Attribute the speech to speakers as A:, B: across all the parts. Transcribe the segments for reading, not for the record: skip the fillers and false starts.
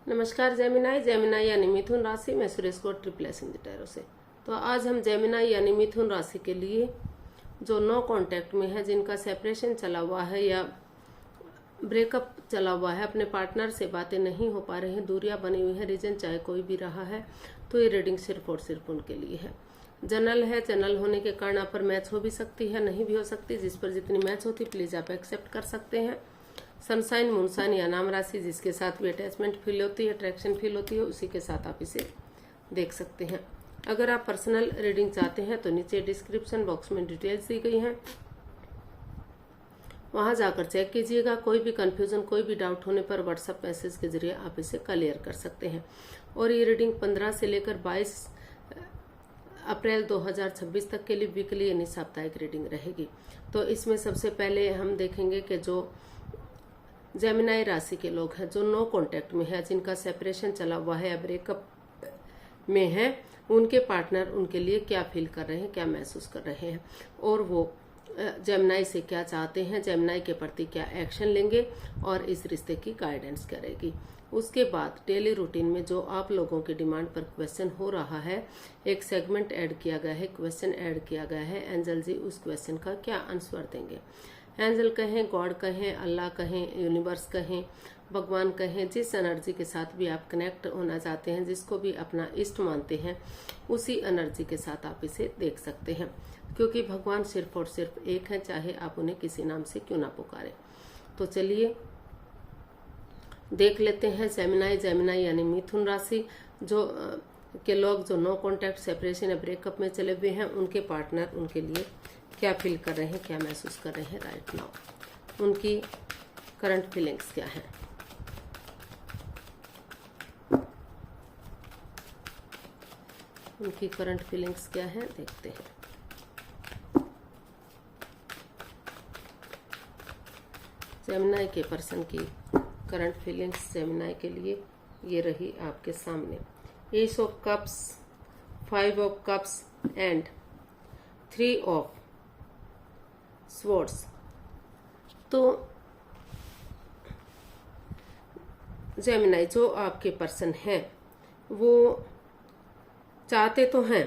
A: नमस्कार Gemini. Gemini यानी मिथुन राशि में सुरेश को triple S in the tarot से। तो आज हम जेमिनाई यानी मिथुन राशि के लिए जो नो कांटेक्ट में है, जिनका सेपरेशन चला हुआ है या ब्रेकअप चला हुआ है, अपने पार्टनर से बातें नहीं हो पा रही हैं, दूरियां बनी हुई है, रीजन चाहे कोई भी रहा है, तो ये रीडिंग सिर्फ और सिर्फ उनके लिए है। जनरल है, जनरल होने के कारण आप पर मैच हो भी सकती है, नहीं भी हो सकती। जिस पर जितनी मैच होती प्लीज आप एक्सेप्ट कर सकते हैं। सनसाइन, मूनसाइन या नाम राशि जिसके साथ भी अटैचमेंट फील होती है, अट्रैक्शन फील होती है, उसी के साथ आप इसे देख सकते हैं। अगर आप पर्सनल रीडिंग चाहते हैं तो नीचे डिस्क्रिप्शन बॉक्स में डिटेल्स दी गई हैं, वहां जाकर चेक कीजिएगा। कोई भी कंफ्यूजन, कोई भी डाउट होने पर व्हाट्सएप मैसेज के जरिए आप इसे क्लियर कर सकते हैं। और ये रीडिंग 15 से लेकर 22 अप्रैल 2026 तक के लिए वीकली यानी साप्ताहिक रीडिंग रहेगी। तो इसमें सबसे पहले हम देखेंगे कि जो जेमिनाई राशि के लोग हैं, जो नो कांटेक्ट में है, जिनका सेपरेशन चला हुआ है या ब्रेकअप में है, उनके पार्टनर उनके लिए क्या फील कर रहे हैं, क्या महसूस कर रहे हैं, और वो जेमिनाई से क्या चाहते हैं, जेमिनाई के प्रति क्या एक्शन लेंगे और इस रिश्ते की गाइडेंस करेगी। उसके बाद डेली रूटीन में जो आप लोगों की डिमांड पर क्वेश्चन हो रहा है, एक सेगमेंट ऐड किया गया है, क्वेश्चन ऐड किया गया है। एंजल जी उस क्वेश्चन का क्या आंसर देंगे। एंजल कहें, गॉड कहें, अल्लाह कहें, यूनिवर्स कहें, भगवान कहें, जिस एनर्जी के साथ भी आप कनेक्ट होना चाहते हैं, जिसको भी अपना इष्ट मानते हैं, उसी एनर्जी के साथ आप इसे देख सकते हैं। क्योंकि भगवान सिर्फ और सिर्फ एक है, चाहे आप उन्हें किसी नाम से क्यों ना पुकारें। तो चलिए देख लेते हैं जेमिनाई। जेमिनाई यानी मिथुन राशि जो के लोग जो नो कॉन्टैक्ट, सेपरेशन या ब्रेकअप में चले हुए हैं, उनके पार्टनर उनके लिए क्या फील कर रहे हैं, क्या महसूस कर रहे हैं राइट नाउ, उनकी करंट फीलिंग्स क्या है। उनकी करंट फीलिंग्स क्या है देखते हैं। जेमिनाई के पर्सन की करंट फीलिंग्स जेमिनाई के लिए ये रही आपके सामने। S of cups, 5 of cups and 3 of swords. तो जेमिनाई जो आपके पर्सन है, वो चाहते तो हैं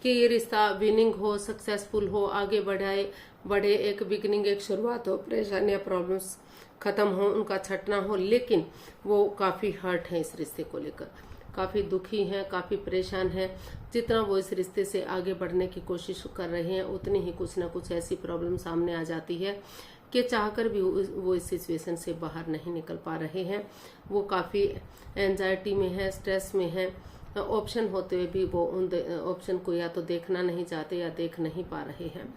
A: कि ये रिश्ता विनिंग हो, सक्सेसफुल हो, आगे बढ़े, एक बिगिनिंग, एक शुरुआत हो, परेशानियां, प्रॉब्लम्स खत्म हो, उनका छटना हो, लेकिन वो काफी हर्ट हैं इस रिश्ते को लेकर, काफी दुखी हैं, काफी परेशान हैं। जितना वो इस रिश्ते से आगे बढ़ने की कोशिश कर रहे हैं, उतनी ही कुछ ना कुछ ऐसी प्रॉब्लम सामने आ जाती है कि चाहकर भी वो इस सिचुएशन से बाहर नहीं निकल पा रहे हैं। वो काफी एंजाइटी में है, स्ट्रेस में है। ऑप्शन होते हुए भी वो उन ऑप्शन को या तो देखना नहीं चाहते या देख नहीं पा रहे हैं।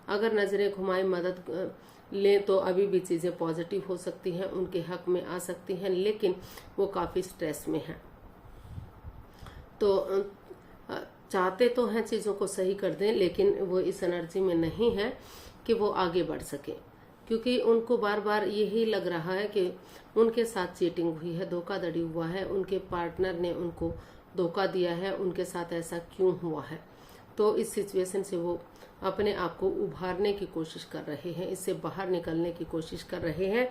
A: अगर नजरें घुमाए, मदद लें तो अभी भी चीजें पॉजिटिव हो सकती हैं, उनके हक में आ सकती हैं, लेकिन वो काफी स्ट्रेस में हैं। तो चाहते तो हैं चीजों को सही कर दें, लेकिन वो इस एनर्जी में नहीं है कि वो आगे बढ़ सके, क्योंकि उनको बार बार यही लग रहा है कि उनके साथ चीटिंग हुई है, धोखाधड़ी हुआ है, उनके पार्टनर ने उनको धोखा दिया है, उनके साथ ऐसा क्यों हुआ है। तो इस सिचुएशन से वो अपने आप को उभारने की कोशिश कर रहे हैं, इससे बाहर निकलने की कोशिश कर रहे हैं,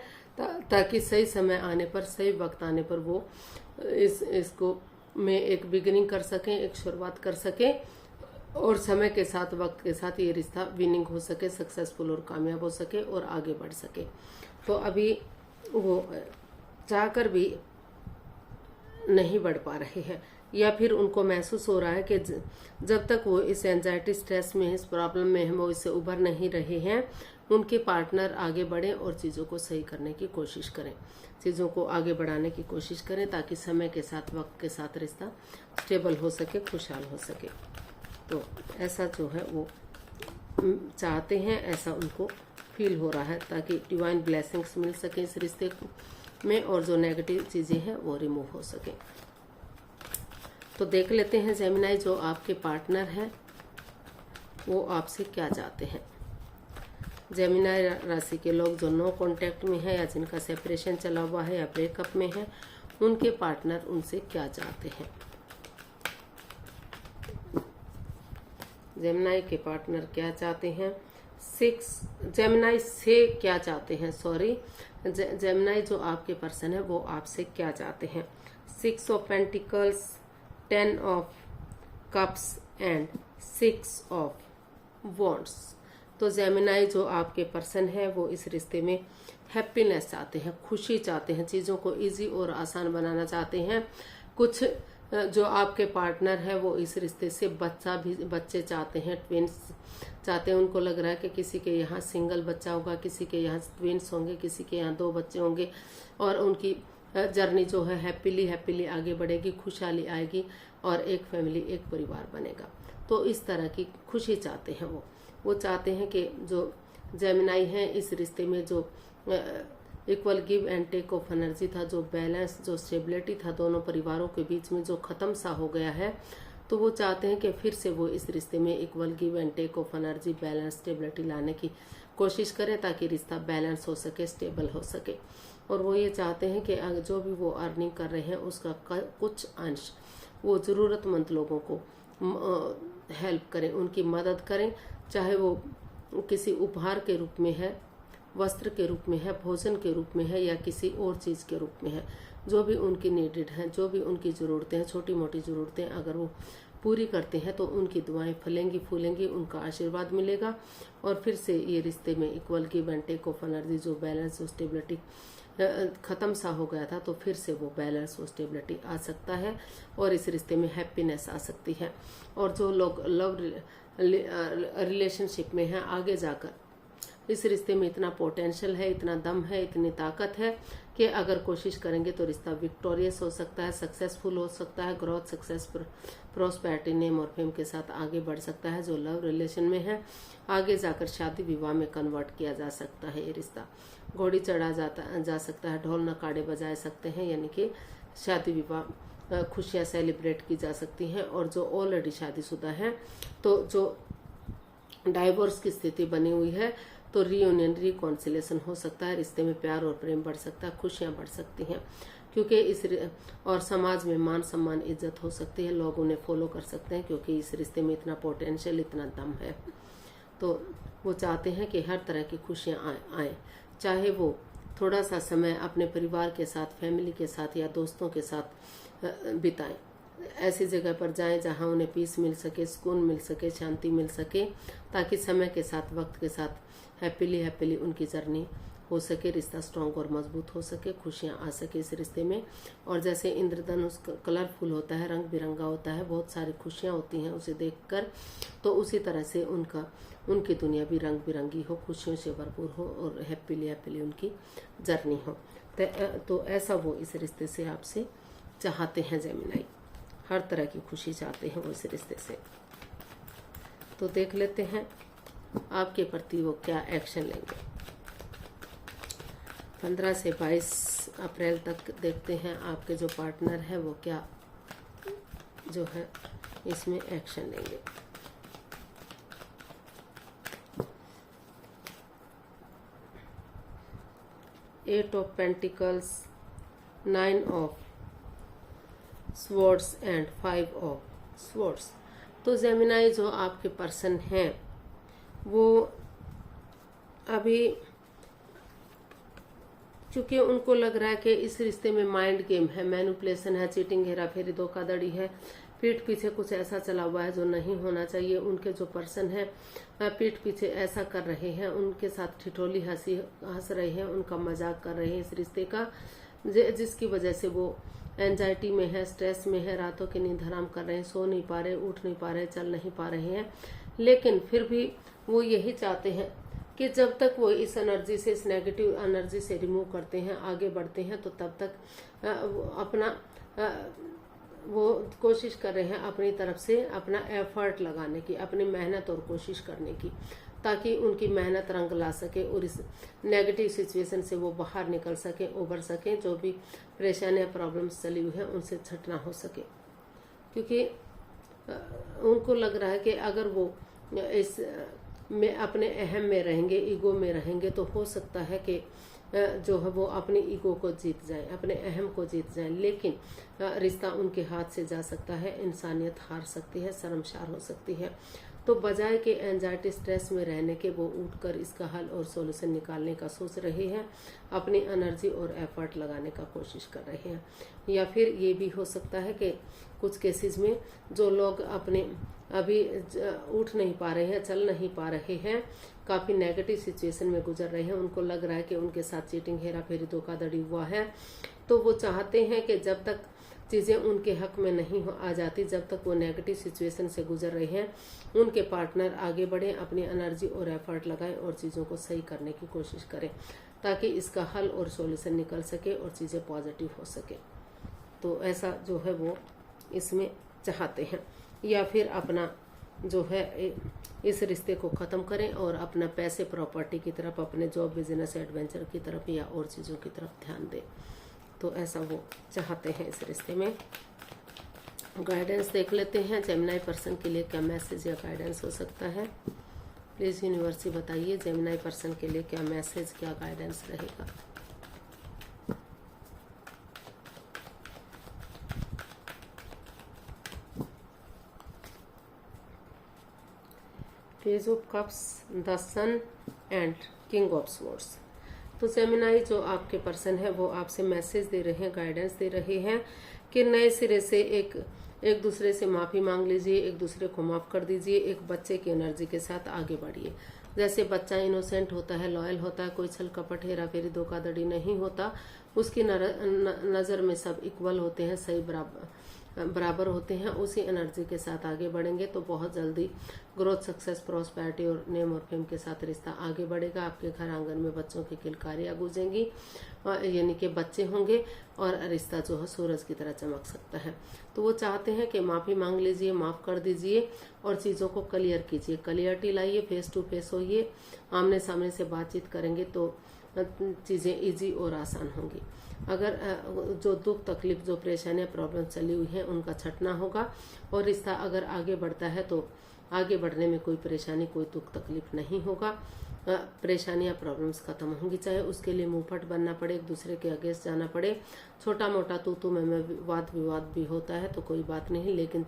A: ताकि सही समय आने पर, सही वक्त आने पर वो इसको में एक बिगिनिंग कर सकें, एक शुरुआत कर सकें, और समय के साथ, वक्त के साथ ये रिश्ता विनिंग हो सके, सक्सेसफुल और कामयाब हो सके और आगे बढ़ सके। तो अभी वो चाहकर भी नहीं बढ़ पा रहे हैं, या फिर उनको महसूस हो रहा है कि जब तक वो इस एंजाइटी, स्ट्रेस में, इस प्रॉब्लम में वो इससे उभर नहीं रहे हैं, उनके पार्टनर आगे बढ़ें और चीज़ों को सही करने की कोशिश करें, चीज़ों को आगे बढ़ाने की कोशिश करें, ताकि समय के साथ, वक्त के साथ रिश्ता स्टेबल हो सके, खुशहाल हो सके। तो ऐसा जो है वो चाहते हैं, ऐसा उनको फील हो रहा है, ताकि डिवाइन ब्लेसिंग्स मिल सके इस रिश्ते में, और जो नेगेटिव चीज़ें हैं वो रिमूव हो सके। तो देख लेते हैं जेमिनाई जो आपके पार्टनर हैं वो आपसे क्या चाहते हैं। जेमिनाई राशि के लोग जो नो कांटेक्ट में है, या जिनका सेपरेशन चला हुआ है या ब्रेकअप में है, उनके पार्टनर उनसे क्या चाहते हैं। जेमिनाई के पार्टनर क्या चाहते हैं। 6 जेमिनाई से क्या चाहते हैं, सॉरी जेमिनाई जो आपके पर्सन है वो आपसे क्या चाहते हैं। 6 of pentacles, 10 of cups and 6 of wands. तो जेमिनाई जो आपके पर्सन है वो इस रिश्ते में हैप्पीनेस चाहते हैं, खुशी चाहते हैं, चीजों को इजी और आसान बनाना चाहते हैं। कुछ जो आपके पार्टनर है वो इस रिश्ते से बच्चे चाहते हैं, ट्विंस चाहते हैं। उनको लग रहा है कि किसी के यहाँ सिंगल बच्चा होगा, किसी के यहाँ ट्विंस होंगे, किसी के यहाँ 2 बच्चे होंगे और उनकी जर्नी जो है हैप्पीली आगे बढ़ेगी, खुशहाली आएगी और एक फैमिली, एक परिवार बनेगा। तो इस तरह की खुशी चाहते हैं वो चाहते हैं कि जो जेमिनाई है इस रिश्ते में जो equal give and take of energy था, जो बैलेंस, जो स्टेबिलिटी था दोनों परिवारों के बीच में, जो खत्म सा हो गया है, तो वो चाहते हैं कि फिर से वो इस रिश्ते में equal give and take of energy, balance, stability लाने की कोशिश करें ताकि रिश्ता बैलेंस हो सके, स्टेबल हो सके। और वो ये चाहते हैं कि जो भी वो अर्निंग कर रहे हैं उसका कुछ अंश वो जरूरतमंद लोगों को हेल्प करें, उनकी मदद करें, चाहे वो किसी उपहार के रूप में है, वस्त्र के रूप में है, भोजन के रूप में है या किसी और चीज के रूप में है। जो भी उनकी नीडेड हैं, जो भी उनकी जरूरतें हैं, छोटी मोटी जरूरतें अगर वो पूरी करते हैं तो उनकी दुआएं फलेंगी फूलेंगी, उनका आशीर्वाद मिलेगा और फिर से ये रिश्ते में equal give and take of energy, जो बैलेंस और स्टेबिलिटी खत्म सा हो गया था, तो फिर से वो बैलेंस और स्टेबिलिटी आ सकता है और इस रिश्ते में हैप्पीनेस आ सकती है। और जो लोग लव रिलेशनशिप में हैं, आगे जाकर इस रिश्ते में इतना पोटेंशियल है, इतना दम है, इतनी ताकत है कि अगर कोशिश करेंगे तो रिश्ता विक्टोरियस हो सकता है, सक्सेसफुल हो सकता है, ग्रोथ, सक्सेस, प्रॉस्पेरिटी, नेम और फेम के साथ आगे बढ़ सकता है। जो लव रिलेशन में है आगे जाकर शादी विवाह में कन्वर्ट किया जा सकता है। ये रिश्ता घोड़ी चढ़ा जा सकता है, ढोल नकाड़े बजाए सकते हैं, यानी कि शादी विवाह खुशियां सेलिब्रेट की जा सकती हैं। और जो ऑलरेडी शादीशुदा है, तो जो डाइवोर्स की स्थिति बनी हुई है, तो रीयूनियन, रिकॉन्सिलेशन हो सकता है, रिश्ते में प्यार और प्रेम बढ़ सकता है, खुशियां बढ़ सकती हैं, क्योंकि और समाज में मान सम्मान, इज्जत हो सकती है, लोग उन्हें फॉलो कर सकते हैं क्योंकि इस रिश्ते में इतना पोटेंशियल, इतना दम है। तो वो चाहते हैं कि हर तरह की खुशियां आए, चाहे वो थोड़ा सा समय अपने परिवार के साथ, फैमिली के साथ या दोस्तों के साथ बिताएं। ऐसी जगह पर जाएं जहां उन्हें पीस मिल सके, सुकून मिल सके, शांति मिल सके, ताकि समय के साथ, वक्त के साथ हैप्पीली उनकी जर्नी हो सके, रिश्ता स्ट्रांग और मजबूत हो सके, खुशियां आ सके इस रिश्ते में। और जैसे इंद्रधनुष कलरफुल होता है, रंग बिरंगा होता है, बहुत सारी खुशियां होती हैं उसे देखकर, तो उसी तरह से उनकी दुनिया भी रंग बिरंगी हो, खुशियों से भरपूर हो और हैप्पीली उनकी जर्नी हो। तो ऐसा वो इस रिश्ते से आपसे चाहते हैं जेमिनाई, हर तरह की खुशी चाहते हैं वो इस रिश्ते से। तो देख लेते हैं आपके प्रति वो क्या एक्शन लेंगे। 15 से 22 अप्रैल तक देखते हैं आपके जो पार्टनर है वो क्या जो है इसमें एक्शन लेंगे। Eight of pentacles, 9 of swords and 5 of swords. तो जेमिनाई जो आपके पर्सन हैं वो अभी, क्योंकि उनको लग रहा है कि इस रिश्ते में माइंड गेम है, मैनिपुलेशन है, चीटिंग, हेराफेरी, धोखाधड़ी है, पीठ पीछे कुछ ऐसा चला हुआ है जो नहीं होना चाहिए। उनके जो पर्सन है पीठ पीछे ऐसा कर रहे हैं, उनके साथ ठिठोली हंस रहे हैं, उनका मजाक कर रहे हैं इस रिश्ते का, जिसकी वजह से वो एंजाइटी में है, स्ट्रेस में है, रातों की नींद हराम कर रहे हैं, सो नहीं पा रहे, उठ नहीं पा रहे, चल नहीं पा रहे हैं। लेकिन फिर भी वो यही चाहते हैं कि जब तक वो इस एनर्जी से, इस नेगेटिव एनर्जी से रिमूव करते हैं, आगे बढ़ते हैं, तो तब तक वो कोशिश कर रहे हैं अपनी तरफ से अपना एफर्ट लगाने की, अपनी मेहनत और कोशिश करने की, ताकि उनकी मेहनत रंग ला सके और इस नेगेटिव सिचुएशन से वो बाहर निकल सके, उबर सके, जो भी परेशानियां, प्रॉब्लम्स चली हुई है उनसे छटना हो सके। क्योंकि उनको लग रहा है कि अगर वो इस में अपने अहम में रहेंगे, ईगो में रहेंगे, तो हो सकता है कि जो है वो अपनी ईगो को जीत जाए, अपने अहम को जीत जाए, लेकिन रिश्ता उनके हाथ से जा सकता है, इंसानियत हार सकती है, शर्मसार हो सकती है। तो बजाय के एंजाइटी स्ट्रेस में रहने के वो उठकर इसका हल और सॉल्यूशन निकालने का सोच रहे हैं, अपनी एनर्जी और एफर्ट लगाने का कोशिश कर रहे हैं। या फिर ये भी हो सकता है कि कुछ केसेस में जो लोग अपने अभी उठ नहीं पा रहे हैं, चल नहीं पा रहे हैं, काफी नेगेटिव सिचुएशन में गुजर रहे हैं, उनको लग रहा है कि उनके साथ चीटिंग, हेरा फेरी, धोखाधड़ी हुआ है, तो वो चाहते हैं कि जब तक चीजें उनके हक में नहीं आ जाती, जब तक वो नेगेटिव सिचुएशन से गुजर रहे हैं, उनके पार्टनर आगे बढ़े, अपनी एनर्जी और एफर्ट लगाएं और चीजों को सही करने की कोशिश करें, ताकि इसका हल और सॉल्यूशन निकल सके और चीजें पॉजिटिव हो सके। तो ऐसा जो है वो इसमें चाहते हैं। या फिर अपना जो है इस रिश्ते को खत्म करें और अपना पैसे, प्रॉपर्टी की तरफ, अपने जॉब, बिजनेस, एडवेंचर की तरफ या और चीजों की तरफ ध्यान दें। तो ऐसा वो चाहते हैं इस रिश्ते में। गाइडेंस देख लेते हैं जेमिनी पर्सन के लिए क्या मैसेज या गाइडेंस हो सकता है। प्लीज यूनिवर्स बताइए जेमिनी पर्सन के लिए क्या मैसेज, क्या गाइडेंस रहेगा। Page of cups, the sun and king of swords. तो जेमिनी जो आपके पर्सन है वो आपसे मैसेज दे रहे हैं, गाइडेंस दे रहे हैं कि नए सिरे से एक दूसरे से माफी मांग लीजिए, एक दूसरे को माफ कर दीजिए, एक बच्चे की एनर्जी के साथ आगे बढ़िए। जैसे बच्चा इनोसेंट होता है, लॉयल होता है, कोई छल कपट, हेरा फेरी, धोखाधड़ी नहीं होता, उसकी नजर में सब इक्वल होते हैं, सही बराबर होते हैं, उसी एनर्जी के साथ आगे बढ़ेंगे तो बहुत जल्दी ग्रोथ, सक्सेस, प्रॉस्पेरिटी और नेम और फेम के साथ रिश्ता आगे बढ़ेगा। आपके घर आंगन में बच्चों की किलकारियां गूंजेंगी, यानी कि बच्चे होंगे और रिश्ता जो है सूरज की तरह चमक सकता है। तो वो चाहते हैं कि माफी मांग लीजिए, माफ कर दीजिए और चीजों को क्लियर कीजिए, क्लियरिटी लाइए, फेस टू फेस होइए, आमने सामने से बातचीत करेंगे तो चीजें इजी और आसान होंगी। अगर जो दुख, तकलीफ, जो परेशानियां, प्रॉब्लम चली हुई हैं उनका छटना होगा और रिश्ता अगर आगे बढ़ता है तो आगे बढ़ने में कोई परेशानी, कोई दुख तकलीफ नहीं होगा। परेशानियां, प्रॉब्लम्स खत्म होंगी, चाहे उसके लिए मुंहफट बनना पड़े, एक दूसरे के अगेंस्ट जाना पड़े, छोटा मोटा तू में वाद विवाद भी होता है तो कोई बात नहीं, लेकिन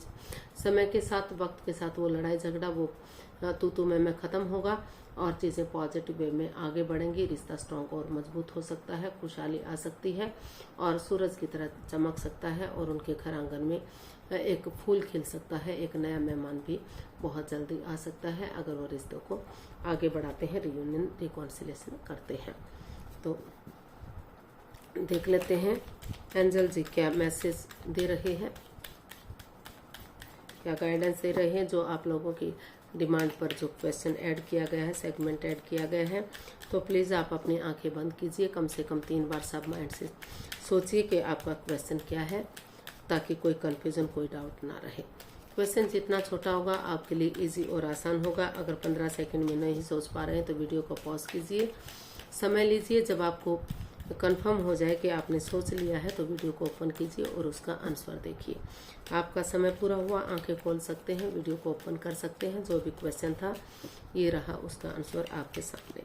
A: समय के साथ, वक्त के साथ वो लड़ाई झगड़ा, वो तू में खत्म होगा और चीजें पॉजिटिव वे में आगे बढ़ेंगी। रिश्ता स्ट्रॉन्ग और मजबूत हो सकता है, खुशहाली आ सकती है और सूरज की तरह चमक सकता है और उनके घर आंगन में एक फूल खिल सकता है, एक नया मेहमान भी बहुत जल्दी आ सकता है अगर वो रिश्तों को आगे बढ़ाते हैं, रियूनियन, रिकॉन्सिलेशन करते हैं। तो देख लेते हैं एंजल जी क्या मैसेज दे रहे हैं, क्या गाइडेंस दे रहे हैं। जो आप लोगों की डिमांड पर जो क्वेश्चन ऐड किया गया है, सेगमेंट ऐड किया गया है, तो प्लीज़ आप अपनी आंखें बंद कीजिए, कम से कम 3 बार सब माइंड से सोचिए कि आपका क्वेश्चन क्या है, ताकि कोई कंफ्यूजन, कोई डाउट ना रहे। क्वेश्चन जितना छोटा होगा आपके लिए इजी और आसान होगा। अगर 15 सेकंड में नहीं सोच पा रहे हैं तो वीडियो को पॉज कीजिए, समय लीजिए, जब आपको कंफर्म हो जाए कि आपने सोच लिया है तो वीडियो को ओपन कीजिए और उसका आंसर देखिए। आपका समय पूरा हुआ, आंखें खोल सकते हैं, वीडियो को ओपन कर सकते हैं। जो भी क्वेश्चन था ये रहा उसका आंसर आपके सामने।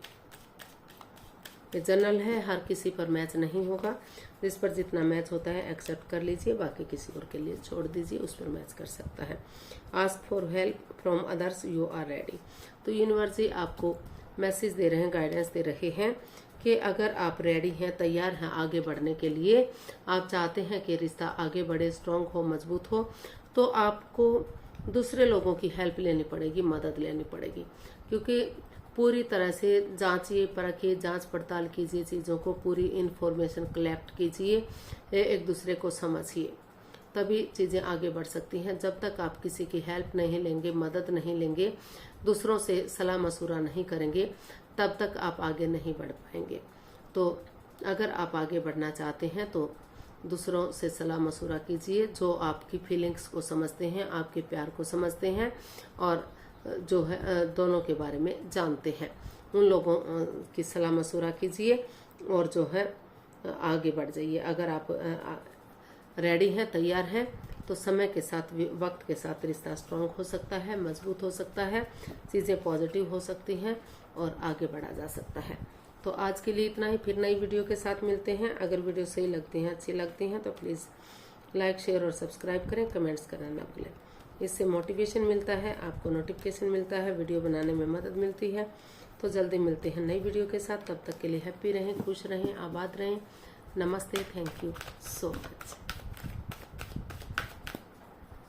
A: ये जनरल है, हर किसी पर मैच नहीं होगा, जिस पर जितना मैच होता है एक्सेप्ट कर लीजिए, बाकी किसी और के लिए छोड़ दीजिए, उस पर मैच कर सकता है। Ask for help from others, you are ready. तो यूनिवर्स जी आपको मैसेज दे रहे हैं, गाइडेंस दे रहे हैं कि अगर आप रेडी हैं, तैयार हैं आगे बढ़ने के लिए, आप चाहते हैं कि रिश्ता आगे बढ़े, स्ट्रांग हो, मजबूत हो, तो आपको दूसरे लोगों की हेल्प लेनी पड़ेगी, मदद लेनी पड़ेगी। क्योंकि पूरी तरह से जांचिए, परखिए, जांच पड़ताल कीजिए, चीज़ों को पूरी इन्फॉर्मेशन कलेक्ट कीजिए, एक दूसरे को समझिए, तभी चीज़ें आगे बढ़ सकती हैं। जब तक आप किसी की हेल्प नहीं लेंगे, मदद नहीं लेंगे, दूसरों से सलाह मशूरा नहीं करेंगे, तब तक आप आगे नहीं बढ़ पाएंगे। तो अगर आप आगे बढ़ना चाहते हैं तो दूसरों से सलाह मशूरा कीजिए, जो आपकी फीलिंग्स को समझते हैं, आपके प्यार को समझते हैं और जो है दोनों के बारे में जानते हैं, उन लोगों की सलाह मशूरा कीजिए और जो है आगे बढ़ जाइए। अगर आप रेडी हैं, तैयार हैं, तो समय के साथ, वक्त के साथ रिश्ता स्ट्रांग हो सकता है, मजबूत हो सकता है, चीज़ें पॉजिटिव हो सकती हैं और आगे बढ़ा जा सकता है। तो आज के लिए इतना ही, फिर नई वीडियो के साथ मिलते हैं। अगर वीडियो सही लगती हैं, अच्छी लगती हैं तो प्लीज़ लाइक, शेयर और सब्सक्राइब करें, कमेंट्स करना ना भूलें। इससे मोटिवेशन मिलता है, आपको नोटिफिकेशन मिलता है, वीडियो बनाने में मदद मिलती है। तो जल्दी मिलते हैं नई वीडियो के साथ। तब तक के लिए हैप्पी रहें, खुश रहें, आबाद रहें। नमस्ते, थैंक यू सो मच।